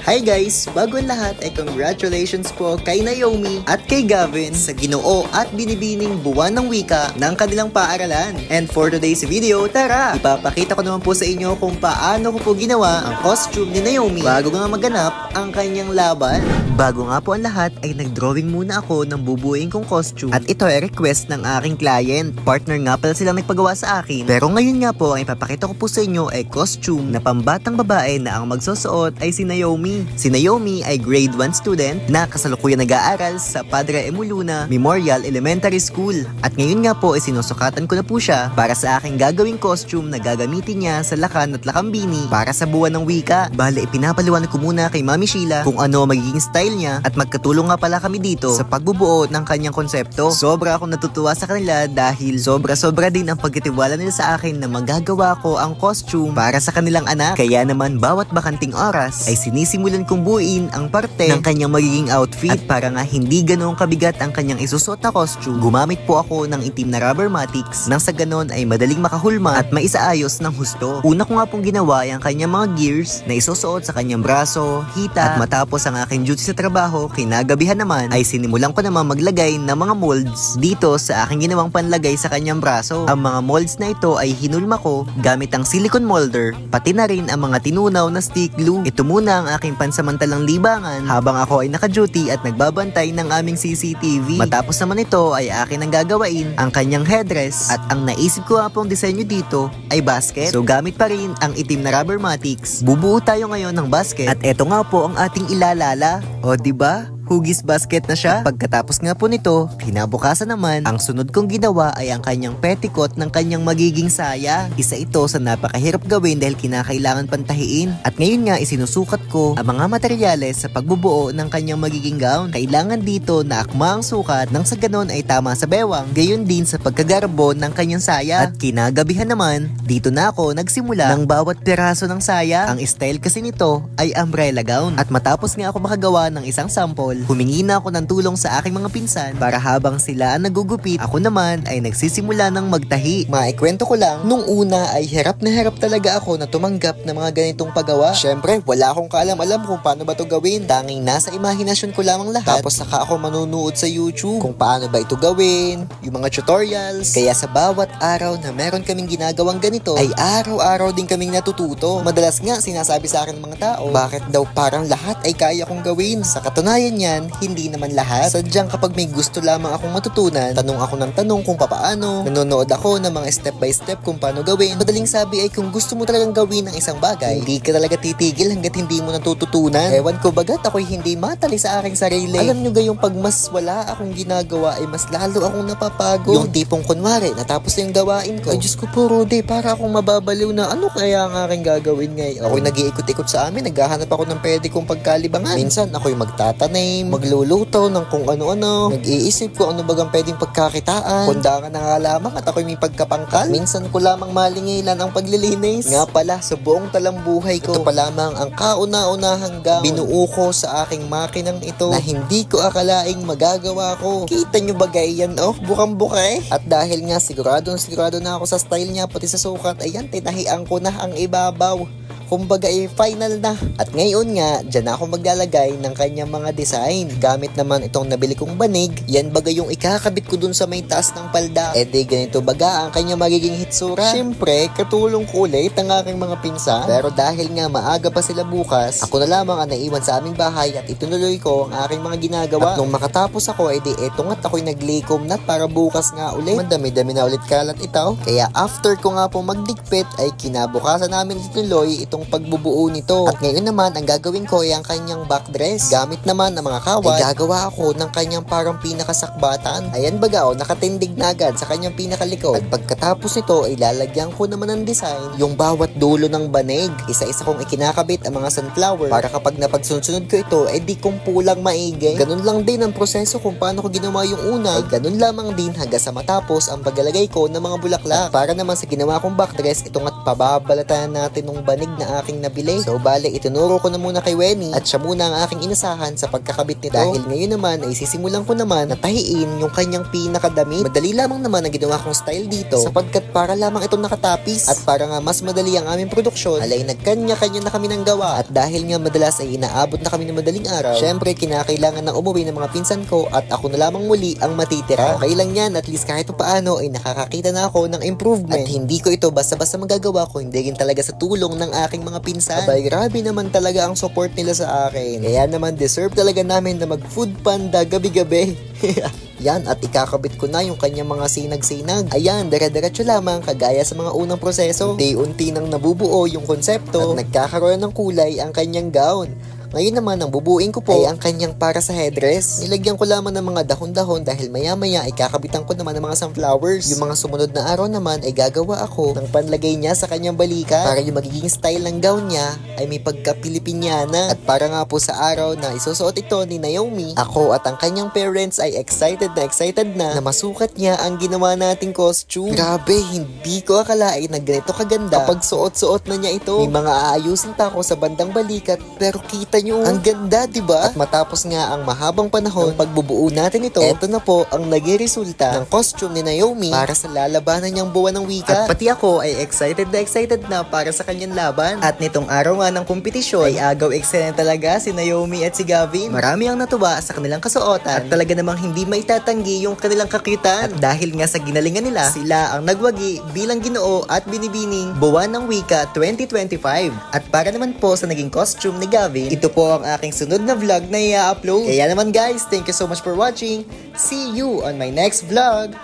Hi guys! Bago ang lahat ay congratulations po kay Naomi at kay Gavin sa ginoo at binibining buwan ng wika ng kanilang paaralan. And for today's video, tara! Ipapakita ko naman po sa inyo kung paano ko po ginawa ang costume ni Naomi bago nga maganap ang kanyang laban. Bago nga po ang lahat ay nag-drawing muna ako ng bubuuin kong costume at ito ay request ng aking client. Partner nga pala silang nagpagawa sa akin. Pero ngayon nga po ang ipapakita ko po sa inyo ay costume na pambatang babae na ang magsusuot ay si Naomi. Si Naomi ay grade 1 student na kasalukuyan nag-aaral sa Padre Emuluna Memorial Elementary School. At ngayon nga po ay sinusukatan ko na po siya para sa aking gagawing costume na gagamitin niya sa Lakan at Lakambini para sa buwan ng wika. Bale, ipinapaliwanag ko muna kay Mami Sheila kung ano magiging style niya at magkatulong nga pala kami dito sa pagbubuo ng kanyang konsepto. Sobra akong natutuwa sa kanila dahil sobra-sobra din ang pagkatiwala nila sa akin na magagawa ko ang costume para sa kanilang anak. Kaya naman bawat bakanting oras ay sinisimulan kong buuin ang parte ng kanyang magiging outfit. At para nga hindi ganoong kabigat ang kanyang isusuot na costume, gumamit po ako ng itim na rubber matics nang sa ganon ay madaling makahulma at maisaayos ng husto. Una ko nga pong ginawa ang kanyang mga gears na isusuot sa kanyang braso, hita, at matapos ang aking duty sa trabaho, kinagabihan naman ay sinimulan ko naman maglagay ng mga molds dito sa aking ginawang panlagay sa kanyang braso. Ang mga molds na ito ay hinulma ko gamit ang silicone molder, pati na rin ang mga tinunaw na stick glue. Ito muna ang aking pansamantalang libangan habang ako ay naka-duty at nagbabantay ng aming CCTV. Matapos naman ito ay akin ang gagawain ang kanyang headdress at ang naisip ko nga pong disenyo dito ay basket. So gamit pa rin ang itim na rubber matics, bubuo tayo ngayon ng basket at eto nga po ang ating ilalala. O diba? Hugis basket na siya. Pagkatapos nga po nito, kinabukasan naman, ang sunod kong ginawa ay ang kanyang petticoat ng kanyang magiging saya. Isa ito sa napakahirap gawin dahil kinakailangan pantahiin. At ngayon nga isinusukat ko ang mga materyales sa pagbubuo ng kanyang magiging gown. Kailangan dito na akma ang sukat nang sa ganon ay tama sa bewang. Gayon din sa pagkagarbo ng kanyang saya. At kinagabihan naman, dito na ako nagsimula ng bawat piraso ng saya. Ang style kasi nito ay umbrella gown. At matapos nga ako makagawa ng isang sample, humingi na ako ng tulong sa aking mga pinsan para habang sila ang nagugupit, ako naman ay nagsisimula ng magtahi. Maikwento ko lang, nung una ay hirap talaga ako na tumanggap ng mga ganitong paggawa. Syempre, wala akong kaalam-alam kung paano ba ito gawin. Tanging nasa imahinasyon ko lamang lahat. Tapos saka ako manunood sa YouTube kung paano ba ito gawin, yung mga tutorials. Kaya sa bawat araw na meron kaming ginagawang ganito, ay araw-araw din kaming natututo. Madalas nga sinasabi sa akin ng mga tao, bakit daw parang lahat ay kaya kong gawin? Sa katunayan niya, hindi naman lahat. Sadyang kapag may gusto lamang akong matutunan, tanong ako ng tanong kung paano, nanonood ako ng mga step by step kung paano gawin. Madaling sabi ay kung gusto mo talagang gawin ang isang bagay, hindi ka talaga titigil hanggat hindi mo natututunan. Ewan ko bagat ako'y hindi matali sa aking sarili. Alam nyo gayong pag mas wala akong ginagawa ay mas lalo akong napapagod. Yung tipong kunwari, natapos na yung gawain ko, ay Diyos ko po Rudy, para akong mababaliw na ano kaya ang aking gagawin ngayon. Ako'y nag-iikot-ikot sa amin, naghahanap ako ng pwede kong pagkalibangan. Minsan ako'y magtatanay, magluluto ng kung ano-ano, nag-iisip ko ano bagang pwedeng pagkakitaan, kundangan na nga lamang at ako'y may pagkapangkal. Minsan ko lamang malingilan ang paglilinis. Nga pala, sa buong talambuhay ko, ito pa lamang ang kauna-unahang gown binuo ko sa aking makinang ito na hindi ko akalaing magagawa ko. Kita nyo ba yan? Oh, bukang-buka eh. At dahil nga sigurado na ako sa style niya pati sa sukat, ayan, tinahian ko na ang ibabaw. Kumbaga final na. At ngayon nga, dyan ako maglalagay ng kanyang mga design. Gamit naman itong nabili kong banig. Yan baga yung ikakabit ko dun sa may taas ng palda. E di ganito baga ang kanyang magiging hitsura. Siyempre, katulong ko ulit ang aking mga pinsan. Pero dahil nga maaga pa sila bukas, ako na lamang ang naiwan sa aming bahay at itunuloy ko ang aking mga ginagawa. At nung makatapos ako, edi eto nga't ako'y naglikom na para bukas nga ulit. Madami-dami na ulit kalat ito. Kaya after ko nga po magdikpit, ay kinabukasan namin ituloy itong pagbubuo nito. At ngayon naman, ang gagawin ko ay ang kanyang backdress. Gamit naman ng mga kawad, ay gagawa ako ng kanyang parang pinakasakbatan. Ayan baga o, nakatindig na agad sa kanyang pinakalikod. At pagkatapos nito, ay lalagyan ko naman ng design yung bawat dulo ng banig. Isa-isa kong ikinakabit ang mga sunflower para kapag napagsunod ko ito, ay di kong pulang maigay. Ganun lang din ang proseso kung paano ko ginawa yung una. Ay ganun lamang din hanggang sa matapos ang paglalagay ko ng mga bulaklak. At para naman sa ginawa kong backdress, itong at pababalatan natin ng banig na na aking nabili. So bale, itunuro ko na muna kay Wenny at siya muna ang aking inasahan sa pagkakabit nito. Dahil ngayon naman ay sisimulan ko naman na tahiin yung kanyang pinakadamit. Madali lamang naman ang ginawa kong style dito sapagkat para lamang itong nakatapis at para nga mas madali ang aming produksyon, alay nagkanya-kanya na kami ng gawa. At dahil nga madalas ay inaabot na kami ng madaling araw, syempre kinakailangan ng umuwi ng mga pinsan ko at ako na lamang muli ang matitira. Okay lang yan, at least kahit paano ay nakakakita na ako ng improvement. At hindi ko ito basta-basta magagawa ko, hindi rin talaga sa tulong ng aking mga pinsan. Abay, grabe naman talaga ang support nila sa akin. Kaya naman deserve talaga namin na mag food panda gabi-gabi. Yan, at ikakabit ko na yung kanyang mga sinag-sinag. Ayan, dire-diretso lamang kagaya sa mga unang proseso. Unti-unti nang nabubuo yung konsepto at nagkakaroon ng kulay ang kanyang gown. Ngayon naman, ang bubuin ko po ay ang kanyang para sa headdress. Nilagyan ko lamang ng mga dahon-dahon dahil maya-maya ay kakabitan ko naman ng mga sunflowers. Yung mga sumunod na araw naman ay gagawa ako ng panlagay niya sa kanyang balikat para yung magiging style ng gown niya ay may pagka-Pilipinyana. At para nga po sa araw na isusuot ito ni Naomi, ako at ang kanyang parents ay excited na masukat niya ang ginawa nating costume. Grabe, hindi ko akalain na ganito kaganda kapag suot-suot na niya ito. May mga aayusin pa ako sa bandang balikat pero kita nyo, ang ganda, diba? At matapos nga ang mahabang panahon ng pagbubuo natin ito, eto na po ang naging resulta ng costume ni Naomi para sa lalabanan niyang buwan ng wika. At pati ako ay excited na para sa kanyang laban. At nitong araw nga ng kompetisyon ay agaw excellent talaga si Naomi at si Gavin. Marami ang natuwa sa kanilang kasuotan at talaga namang hindi maitatanggi yung kanilang kakyutan. At dahil nga sa ginalingan nila, sila ang nagwagi bilang Ginoo at Binibining Buwan ng Wika 2025. At para naman po sa naging costume ni Gavin, ito po ang aking sunod na vlog na i-upload. Kaya naman guys, thank you so much for watching. See you on my next vlog.